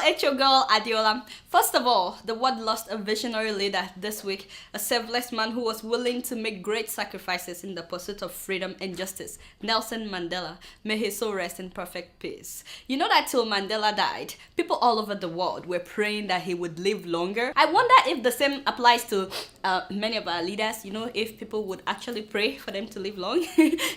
it's your girl Adeola. First of all, the world lost a visionary leader this week, a selfless man who was willing to make great sacrifices in the pursuit of freedom and justice, Nelson Mandela. May his soul rest in perfect peace. You know that till Mandela died, people all over the world were praying that he would live longer. I wonder if the same applies to many of our leaders, if people would actually pray for them to live long.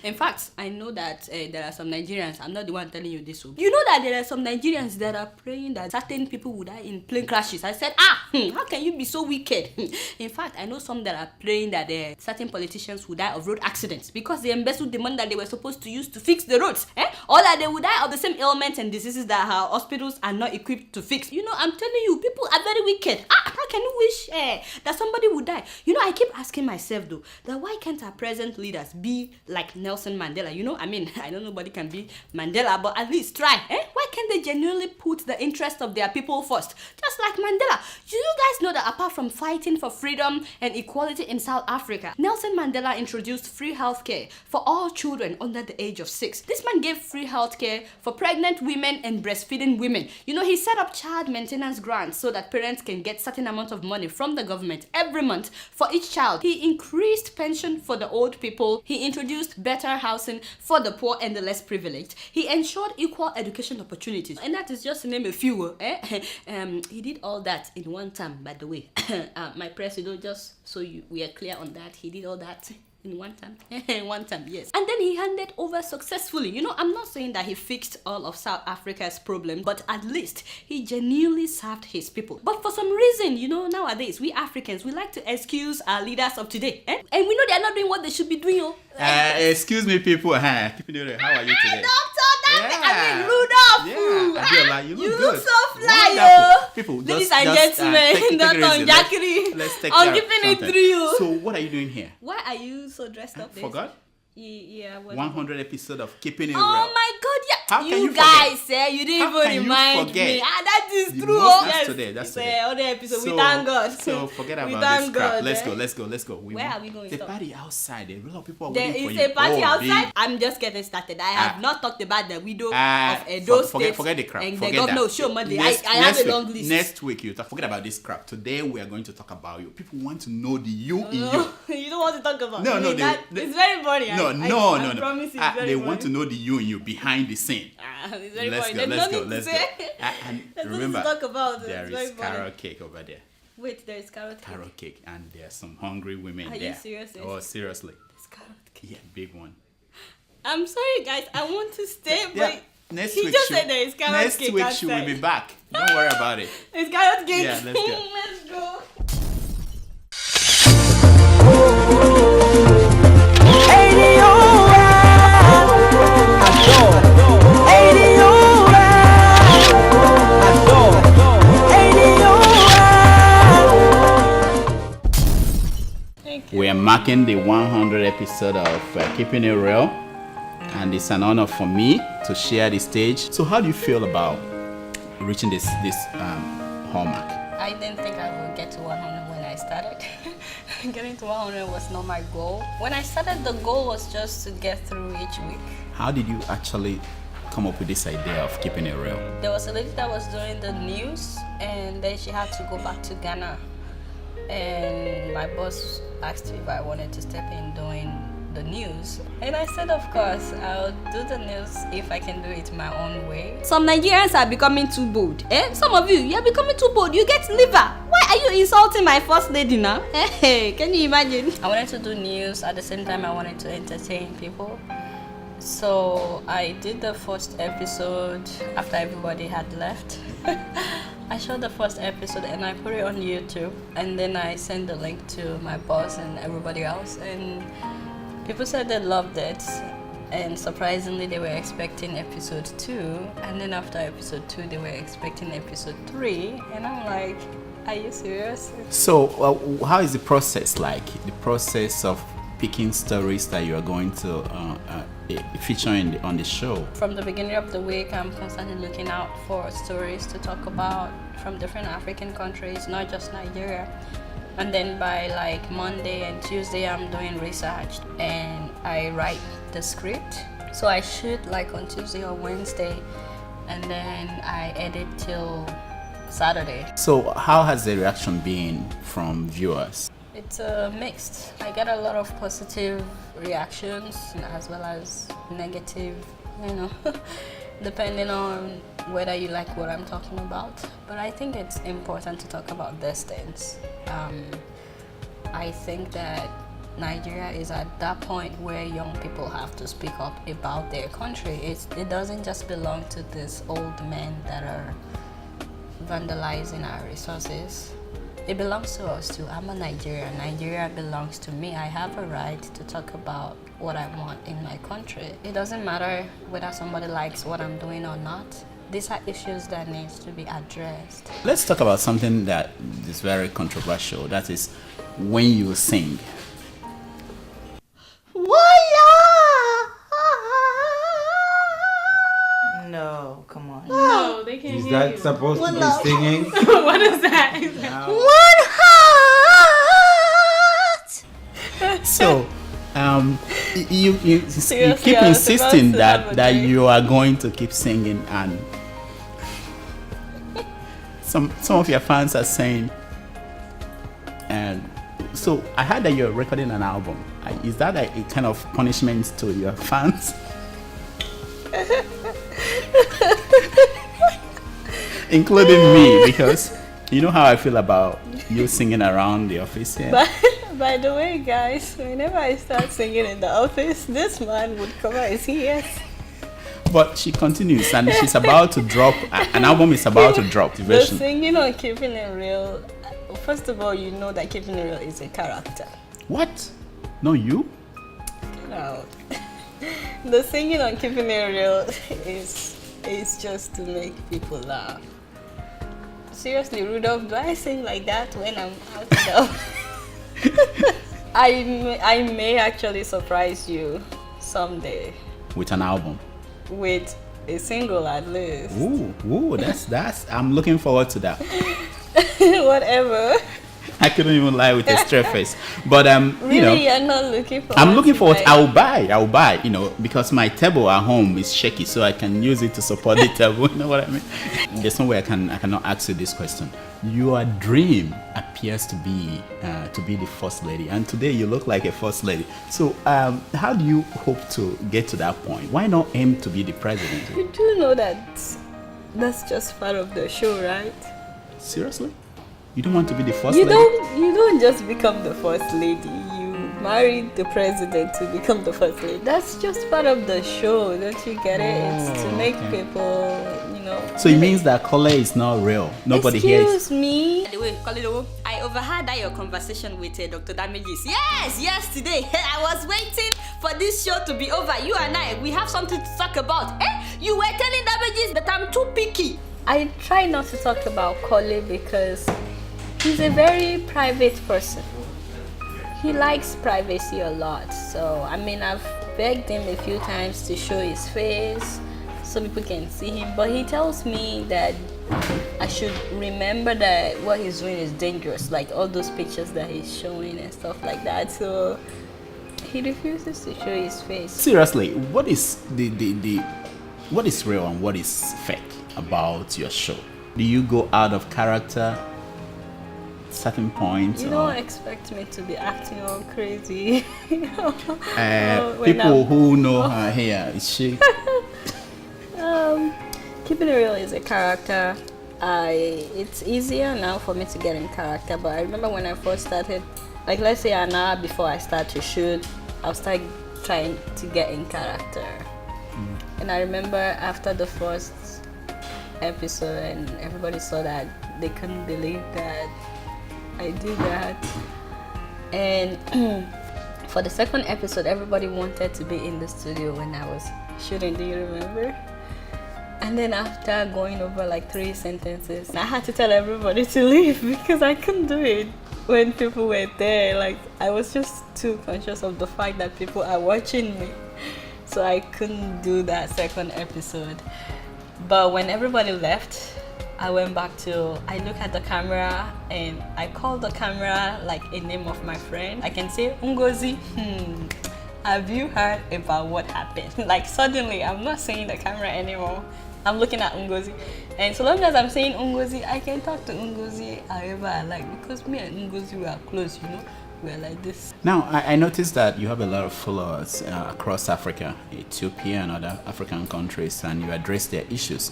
In fact, I know that there are some Nigerians, I'm not the one telling you this. You know that there are some Nigerians that are praying that certain people would die in plane crashes. I said, how can you be so wicked? In fact, I know some that are praying that certain politicians would die of road accidents because they embezzled the money that they were supposed to use to fix the roads. Or that they would die of the same ailments and diseases that our hospitals are not equipped to fix. I'm telling you, people are very wicked. How can you wish that somebody would die? I keep asking myself though, that why can't our present leaders be like Nelson Mandela? I know nobody can be Mandela, but at least try. Why can't they genuinely put the interest of their people first? Just like Mandela. Do you guys know that apart from fighting for freedom and equality in South Africa, Nelson Mandela introduced free healthcare for all children under the age of 6. This man gave free healthcare for pregnant women and breastfeeding women. He set up child maintenance grants so that parents can get certain amount of money from the government every month for each child. He increased pension for the old people. He introduced better housing for the poor and the less privileged. He ensured equal education opportunities. And that is just to name a few. He did all that in one term, by the way. My president, just so we are clear on that, he did all that in one time. One time, yes. And then he handed over successfully. I'm not saying that he fixed all of South Africa's problems, but at least he genuinely served his people. But for some reason, nowadays, we Africans, we like to excuse our leaders of today. And we know they're not doing what they should be doing. Excuse me, people. How are you today? Rudolph. Yeah, Adeola, you look good. So fly, People, ladies and gentlemen, Dr. Jackery, I'm keeping it real. So, what are you doing here? Why are you so dressed up? Forgot? Yeah. 100 episode of Keeping It Real. Oh my God, yeah. How can you guys forget? you didn't even remind me. That is true. That's today. That's today. Other episode. We thank God. So forget about this crap. Let's go. Where are we going? The party outside. A lot of people are there waiting for you. There is a party outside. I'm just getting started. I have not talked about the widow of Edo State. Forget the crap. And forget the governor show money. I have a long list. Next week you talk. Forget about this crap. Today we are going to talk about you. People want to know the you in you. You don't want to talk about no. It's very boring. No. They want to know the you in you behind the scene. It's very Let's boring. go. And remember, talk about there is carrot cake over there. Wait, there is carrot cake. Carrot cake, and there are some hungry women there. Are you serious? Oh, seriously. There's carrot cake. Yeah, big one. I'm sorry, guys. I want to stay, but next he week just said there is carrot cake. Next week she will be back. Don't worry about it. It's carrot cake. Yeah, let's go. Let's go. We are marking the 100th episode of Keeping It Real, and it's an honor for me to share the stage. So how do you feel about reaching this hallmark? I didn't think I would get to 100 when I started. Getting to 100 was not my goal. When I started, the goal was just to get through each week. How did you actually come up with this idea of Keeping It Real? There was a lady that was doing the news, and then she had to go back to Ghana. And my boss asked me if I wanted to step in doing the news. And I said, of course, I'll do the news if I can do it my own way. Some Nigerians are becoming too bold. Some of you're becoming too bold. You get liver. Why are you insulting my first lady now? Hey, can you imagine? I wanted to do news. At the same time, I wanted to entertain people. So I did the first episode after everybody had left. I shot the first episode and I put it on YouTube, and then I sent the link to my boss and everybody else, and people said they loved it, and surprisingly they were expecting episode 2, and then after episode 2 they were expecting episode 3, and I'm like, are you serious? So how is the process like? The process of picking stories that you are going to feature on the show? From the beginning of the week, I'm constantly looking out for stories to talk about from different African countries, not just Nigeria. And then by like Monday and Tuesday, I'm doing research and I write the script. So I shoot like on Tuesday or Wednesday, and then I edit till Saturday. So how has the reaction been from viewers? It's mixed. I get a lot of positive reactions as well as negative, depending on whether you like what I'm talking about. But I think it's important to talk about these things. I think that Nigeria is at that point where young people have to speak up about their country. It doesn't just belong to these old men that are vandalizing our resources. It belongs to us too. I'm a Nigerian. Nigeria belongs to me. I have a right to talk about what I want in my country. It doesn't matter whether somebody likes what I'm doing or not. These are issues that needs to be addressed. Let's talk about something that is very controversial. That is when you sing. No, come on. No, they can't Is hear that you. supposed to be singing? What is that? So, you Seriously, keep I was about insisting to that have a that drink. you are going to keep singing, and some of your fans are saying, and so I heard that you're recording an album. Is that a kind of punishment to your fans? Including me, because you know how I feel about you singing around the office here. By the way, guys, whenever I start singing in the office, this man would cover his ears. But she continues, and she's about to drop an album is about to drop. The The version. singing on Keeping It Real, first of all, you know that Keeping It Real is a character. What? No, you? No. The singing on Keeping It Real is just to make people laugh. Seriously, Rudolph, do I sing like that when I'm out there? I may actually surprise you someday With an album. with a single at least. Ooh, that's. I'm looking forward to that. Whatever. I couldn't even lie with a straight face. But Really, you're not looking for. I'm looking forward. I'll buy. Because my table at home is shaky, so I can use it to support the table. You know what I mean? There's no way I cannot ask you this question. Your dream appears to be the first lady, and today you look like a first lady. So how do you hope to get to that point? Why not aim to be the president? You do know that that's just part of the show, right? Seriously? You don't want to be the first You lady? don't just become the first lady. You married the president to become the first lady. That's just part of the show, don't you get it? It's to make people, So it means that color is not real. Nobody here is. Excuse me. By the way, Kolido, I overheard that your conversation with Dr. Damages. Yes, today. I was waiting for this show to be over. You and I, we have something to talk about. You were telling Damages that I'm too picky. I try not to talk about Kole because he's a very private person. He likes privacy a lot. So, I've begged him a few times to show his face so people can see him. But he tells me that I should remember that what he's doing is dangerous. Like all those pictures that he's showing and stuff like that. So, he refuses to show his face. Seriously, what is what is real and what is fake about your show? Do you go out of character at certain points? You don't expect me to be acting all crazy. People who know her here, is she? Keeping It Real is a character. It's easier now for me to get in character, but I remember when I first started, like let's say an hour before I start to shoot, I'll start trying to get in character. And I remember after the first episode and everybody saw that, they couldn't believe that I did that. And for the second episode, everybody wanted to be in the studio when I was shooting. Do you remember? And then after going over like 3 sentences, I had to tell everybody to leave because I couldn't do it when people were there. Like I was just too conscious of the fact that people are watching me. So I couldn't do that second episode. But when everybody left, I went back to, I look at the camera and I call the camera like a name of my friend. I can say, Ngozi, have you heard about what happened? Like suddenly, I'm not seeing the camera anymore. I'm looking at Ngozi. And so long as I'm saying Ngozi, I can talk to Ngozi however I like. Because me and Ngozi, we are close, you know. We're like this. Now, I noticed that you have a lot of followers across Africa, Ethiopia and other African countries, and you address their issues.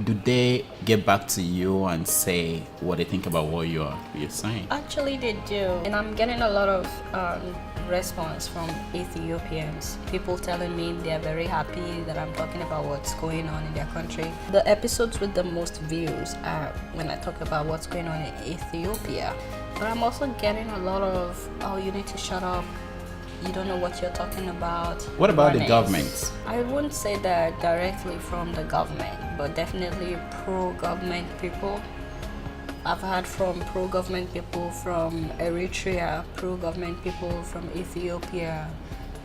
Do they get back to you and say what they think about what you're saying? Actually, they do. And I'm getting a lot of response from Ethiopians. People telling me they're very happy that I'm talking about what's going on in their country. The episodes with the most views are when I talk about what's going on in Ethiopia. But I'm also getting a lot of, oh, you need to shut up. You don't know what you're talking about. What about the warnings. government? I wouldn't say that directly from the government, but definitely pro-government people. I've heard from pro-government people from Eritrea, pro-government people from Ethiopia,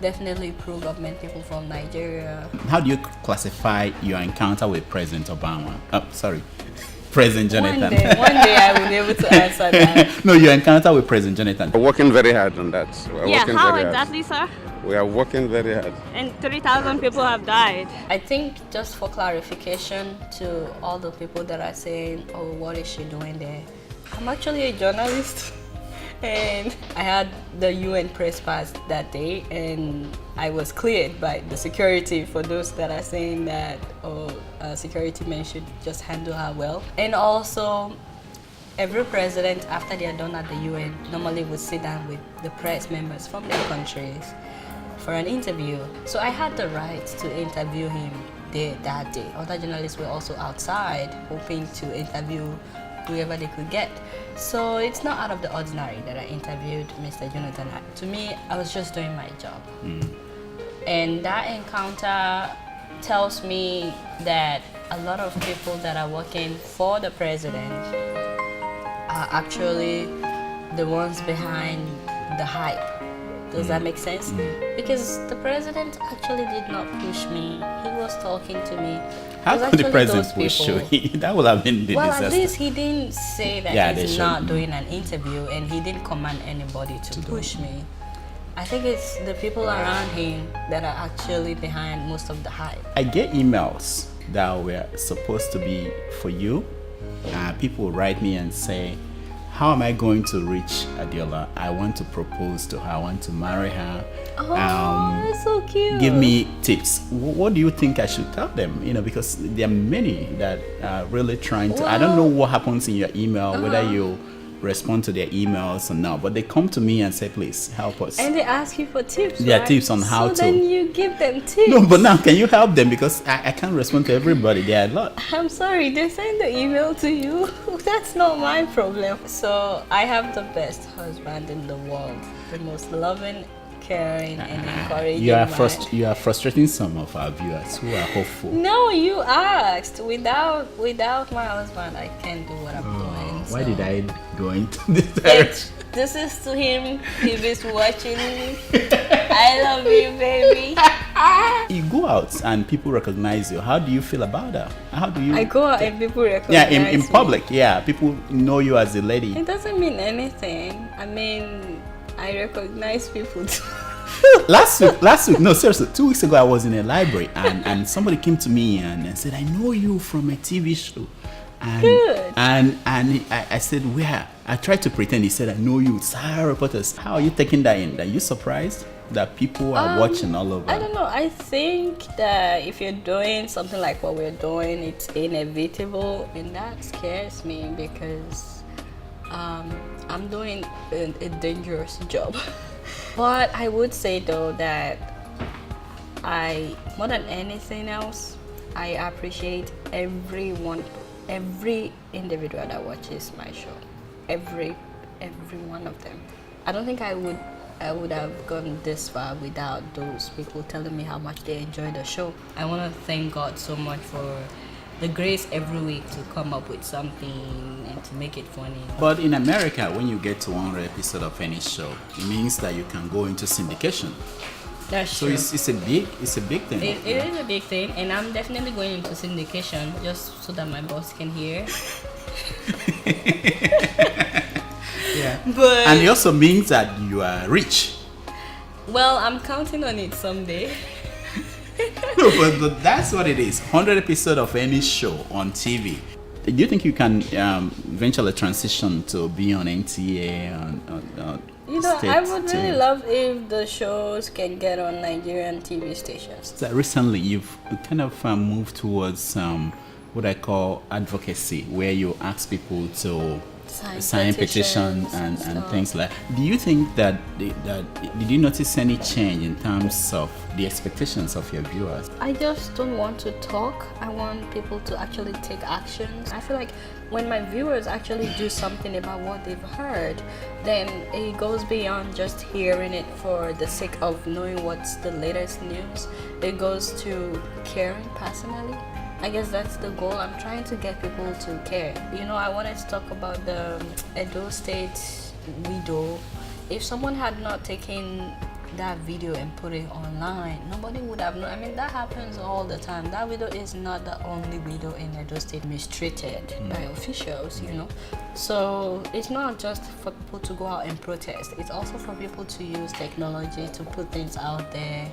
definitely pro-government people from Nigeria. How do you classify your encounter with President Obama? President Jonathan. One day I will be able to answer that. No, your encounter with President Jonathan. We're working very hard on that. How exactly, sir? We are working very hard. And 3,000 people have died. I think just for clarification to all the people that are saying, oh, what is she doing there? I'm actually a journalist. And I had the UN press pass that day, and I was cleared by the security for those that are saying that security men should just handle her well. And also, every president, after they are done at the UN, normally would sit down with the press members from their countries for an interview. So I had the right to interview him there that day. Other journalists were also outside hoping to interview whoever they could get. So it's not out of the ordinary that I interviewed Mr. Jonathan. To me, I was just doing my job. And that encounter tells me that a lot of people that are working for the president are actually the ones behind the hype. Does that make sense? Because the president actually did not push me. He was talking to me. How could the president push you? That would have been the disaster. At least he didn't say that he's not doing an interview, and he didn't command anybody to push me. I think it's the people around him that are actually behind most of the hype. I get emails that were supposed to be for you. People write me and say, how am I going to reach Adeola? I want to propose to her. I want to marry her. Oh, that's so cute. Give me tips. What do you think I should tell them? Because there are many that are really trying to. I don't know what happens in your email, whether you respond to their emails or not, but they come to me and say, please help us. And they ask you for tips. Yeah, right? Tips on how to. So then you give them tips. No, but now can you help them? Because I can't respond to everybody. There are a lot. I'm sorry, they send the email to you. That's not my problem. So I have the best husband in the world, the most loving, caring, and encouraging. You are frustrating some of our viewers who are hopeful. No, you asked. Without my husband, I can't do what I'm doing. Why did I go into this direction? This is to him. If he's watching me, I love you, baby. You go out and people recognize you. How do you feel about that? How do you? I go out and people recognize me. Yeah, in public. Yeah, people know you as a lady. It doesn't mean anything. I mean, I recognize people too. Last week, no, seriously, 2 weeks ago, I was in a library and somebody came to me and said, I know you from a TV show. And, Good. And I said, where? I tried to pretend. He said, I know you, Sahara reporters. How are you taking that in? Are you surprised that people are watching all over? I don't know. I think that if you're doing something like what we're doing, it's inevitable, and that scares me because I'm doing a dangerous job. But I would say though that more than anything else, I appreciate every individual that watches my show. Every one of them. I don't think I would have gone this far without those people telling me how much they enjoy the show. I want to thank God so much for the grace every week to come up with something and to make it funny. But in America, when you get to 100 episode of any show, it means that you can go into syndication. That's so true. It's a big thing. It is a big thing, and I'm definitely going into syndication just so that my boss can hear. Yeah. But and it also means that you are rich. Well, I'm counting on it someday. No, but that's what it is. 100 episodes of any show on TV. Do you think you can eventually transition to be on NTA on You know, state I would really TV? love if the shows can get on Nigerian TV stations. So recently, you've kind of moved towards what I call advocacy, where you ask people to sign petition and things like. Do you think that did you notice any change in terms of the expectations of your viewers? I just don't want to talk. I want people to actually take actions. I feel like when my viewers actually do something about what they've heard, then it goes beyond just hearing it for the sake of knowing what's the latest news. It goes to caring personally. I guess that's the goal. I'm trying to get people to care. You know, I wanted to talk about the Edo State widow. If someone had not taken that video and put it online, nobody would have known. I mean, that happens all the time. That widow is not the only widow in Edo State mistreated by officials, you know. So it's not just for people to go out and protest. It's also for people to use technology to put things out there.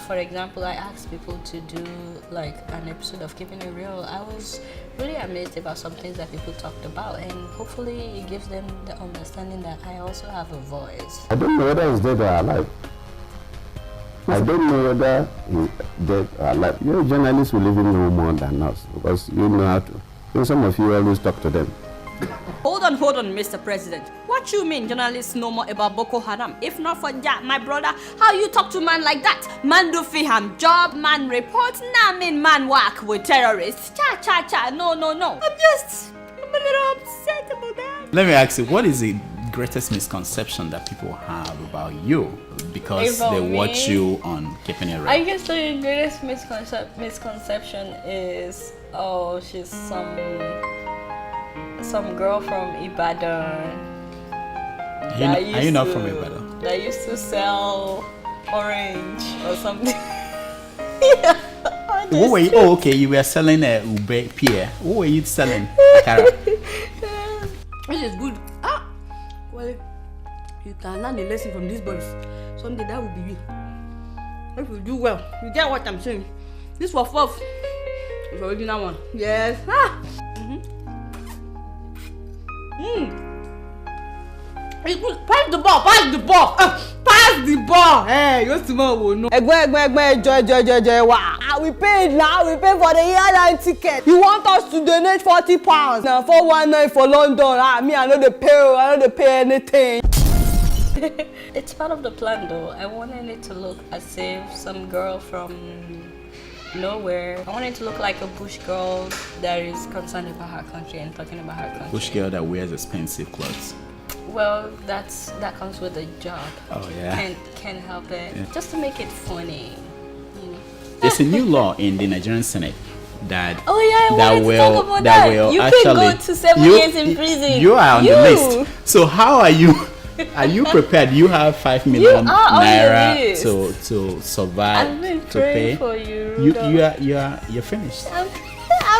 For example, I asked people to do like an episode of Keeping It Real. I was really amazed about some things that people talked about, and hopefully it gives them the understanding that I also have a voice. I don't know whether he's dead or alive. I don't know whether he's dead or alive. You know, journalists will even know more than us because you know how to. You know, some of you always talk to them. Hold on, Mr. President. What you mean journalists know more about Boko Haram? If not for that, my brother, how you talk to man like that? Man do fi ham job, man report, nah mean man work with terrorists. Cha. No. I'm a little upset about that. Let me ask you, what is the greatest misconception that people have about you because About they watch me? you on Keeping It Real? I guess the greatest misconception is, oh, she's some girl from Ibadan. Are you not from Ibadan? That used to sell orange or something. What were you? Oh, okay, you were selling a ube pear. What were you selling? Akara. This is good. Well, you can learn a lesson from these boys. Someday that will be you. If you do well, you get what I'm saying. This was fourth. It's the original one. Yes. It's good. Pass the ball. Pass the ball. Hey, you're tomorrow. No. Ẹgbẹ́, joy, wow. We paid now, we paid for the airline ticket. You want us to donate £40? Now 419 for London. Me, I know they pay anything. It's part of the plan though. I wanted it to look as if some girl from nowhere. I wanted it to look like a bush girl that is concerned about her country and talking about her country. Bush girl that wears expensive clothes. Well, that comes with a job. Oh yeah. Can't help it. Yeah. Just to make it funny, you know. There's a new law in the Nigerian Senate that Oh yeah, I wanted to talk about that that. will You actually can go to 7 years in prison. You are on the list. So how are you? Are you prepared? You have 5 million are on the naira list. to survive, I've been to pay. praying for you. You're finished. I'm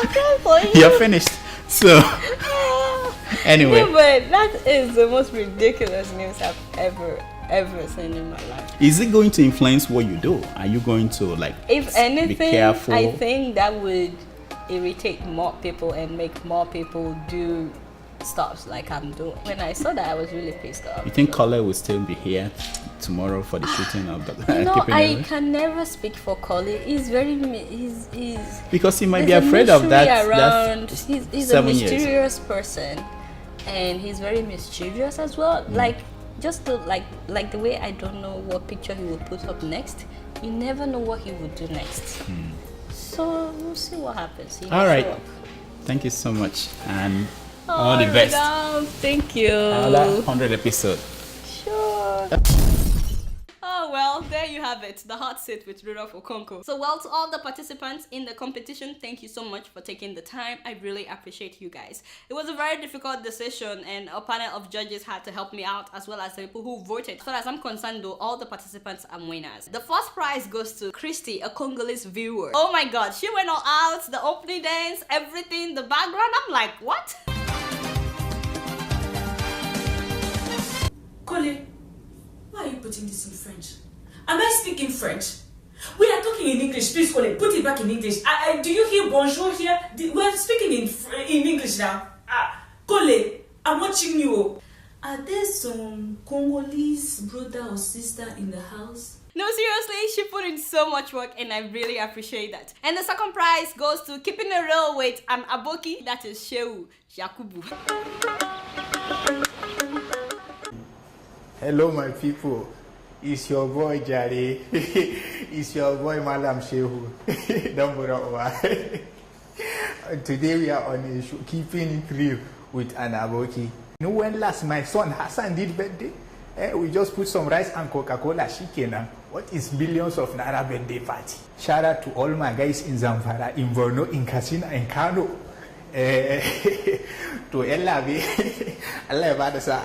praying for you. You're finished. So anyway, Yeah, but that is the most ridiculous news I've ever seen in my life. is it going to influence what you do? Are you going to If be anything, careful? I think that would irritate more people and make more people do stuff like I'm doing. When I saw that, I was really pissed off. You think Kole will still be here tomorrow for the shooting of the No, Keeping It I Real? can never speak for Kole. He's very, he's Because he might be there's a afraid of mystery that. around. That's He's a 7 years. mysterious person, and he's very mischievous as well. Like just the, like the way I don't know what picture he will put up next. You never know what he would do next. So we'll see what happens. He All may right. show up. Thank you so much, and all the best. Thank you. Another 100 episode. Sure. Oh well, there you have it, the hot seat with Rudolph Okonkwo. So well, to all the participants in the competition, thank you so much for taking the time. I really appreciate you guys. It was a very difficult decision and a panel of judges had to help me out as well as the people who voted. As far as I'm concerned though, all the participants are winners. The first prize goes to Christy, a Congolese viewer. Oh my god, she went all out, the opening dance, everything, the background, I'm like, what? Kole, why are you putting this in French? Am I speaking French? We are talking in English. Please, Colin, put it back in English. Do you hear bonjour here? We are speaking in English now. Colin, I'm watching you. Are there some Congolese brother or sister in the house? No, seriously, she put in so much work and I really appreciate that. And the second prize goes to Keeping It Real with an Aboki, that is Shehu Jakubu. Hello my people, it's your boy Jari. It's your boy Malam Shehu. Don't bother over. Today we are on a show, Keeping It Real with an Aboki. You know when last my son Hassan did birthday? We just put some rice and Coca-Cola shikena. What is billions of Naira birthday party? Shout out to all my guys in Zamfara, in Borno, in Katsina, in Kano. To Elabi. Allah Badasa.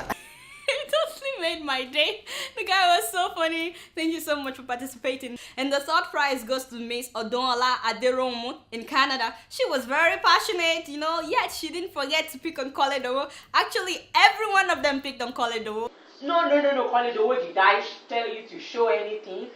Made my day. The guy was so funny. Thank you so much for participating. And the third prize goes to Miss Adeola in Canada. She was very passionate, you know, yet she didn't forget to pick on Koledowo. Actually, every one of them picked on Koledowo. No, Koledowo, did I tell you to show anything?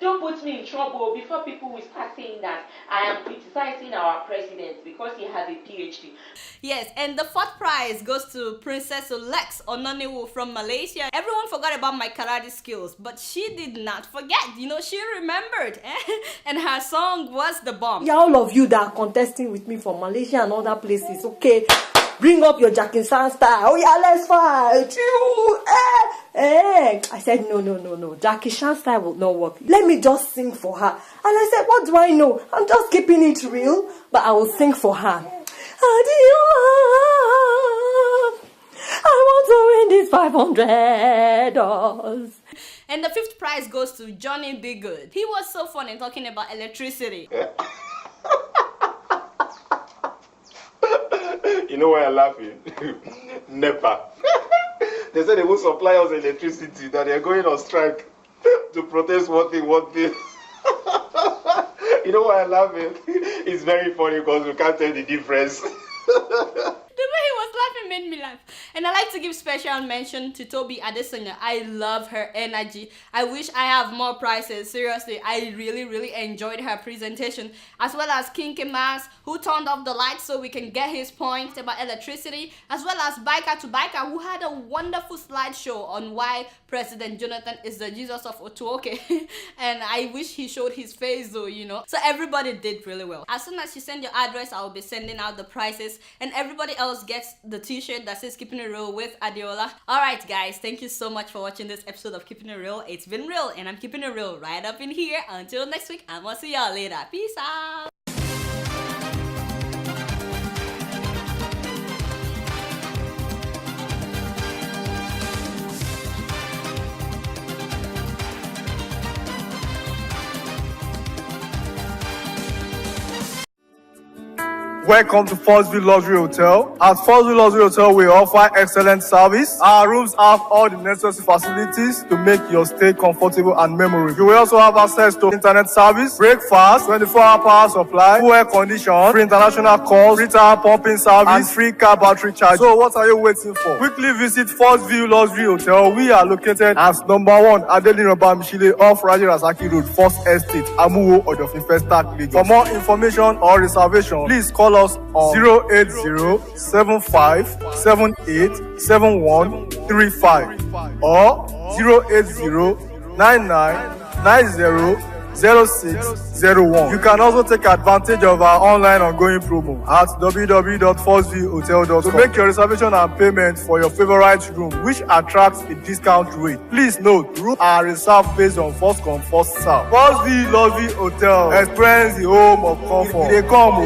Don't put me in trouble before people will start saying that I am criticizing our president because he has a PhD. Yes, and the fourth prize goes to Princess Lex Ononiwu from Malaysia. Everyone forgot about my karate skills, but she did not forget. You know, she remembered. And her song was the bomb. Yeah, all of you that are contesting with me from Malaysia and other places, okay? Bring up your Jackie Chan style. Oh yeah, let's fight. I said, no. Jackie Chan style will not work. Let me just sing for her. And I said, what do I know? I'm just keeping it real, but I will sing for her. Adeola, I want to win this $500. And the fifth prize goes to Johnny B. Good. He was so funny talking about electricity. You know why I'm laughing? NEPA. They said they will supply us electricity, that they're going on strike to protest one thing. You know why I'm laughing? It's very funny because we can't tell the difference. The way he was laughing made me laugh. And I like to give special mention to Toby Adesanya. I love her energy. I wish I have more prizes. Seriously, I really enjoyed her presentation. As well as Kinky Mas, who turned off the lights so we can get his point about electricity. As well as Biker to Biker, who had a wonderful slideshow on why President Jonathan is the Jesus of Otuoke. And I wish he showed his face though, you know. So everybody did really well. As soon as you send your address, I will be sending out the prizes. And everybody else gets the t-shirt that says Keeping It Real with Adeola. Alright guys, thank you so much for watching this episode of Keeping It Real. It's been real and I'm keeping it real right up in here. Until next week, I'm gonna see y'all later. Peace out. Welcome to Forstview Luxury Hotel. At Forstview Luxury Hotel, we offer excellent service. Our rooms have all the necessary facilities to make your stay comfortable and memorable. You will also have access to internet service, breakfast, 24-hour power supply, full air condition, free international calls, free tire pumping service, and free car battery charge. So what are you waiting for? Quickly visit Forstview Luxury Hotel. We are located at number 1 Adeola Mishile off Raji Rasaki Road, First Estate, Amuwo, Odofin Festac, Lagos. For more information or reservation, please call us on 08075787135 or 08099900601. You can also take advantage of our online ongoing promo at www.forceviewhotel.com to make your reservation and payment for your favorite room, which attracts a discount rate. Please note, rooms are reserved based on first come, first serve. Forstview Luxury Hotel. Experience the home of comfort. They come.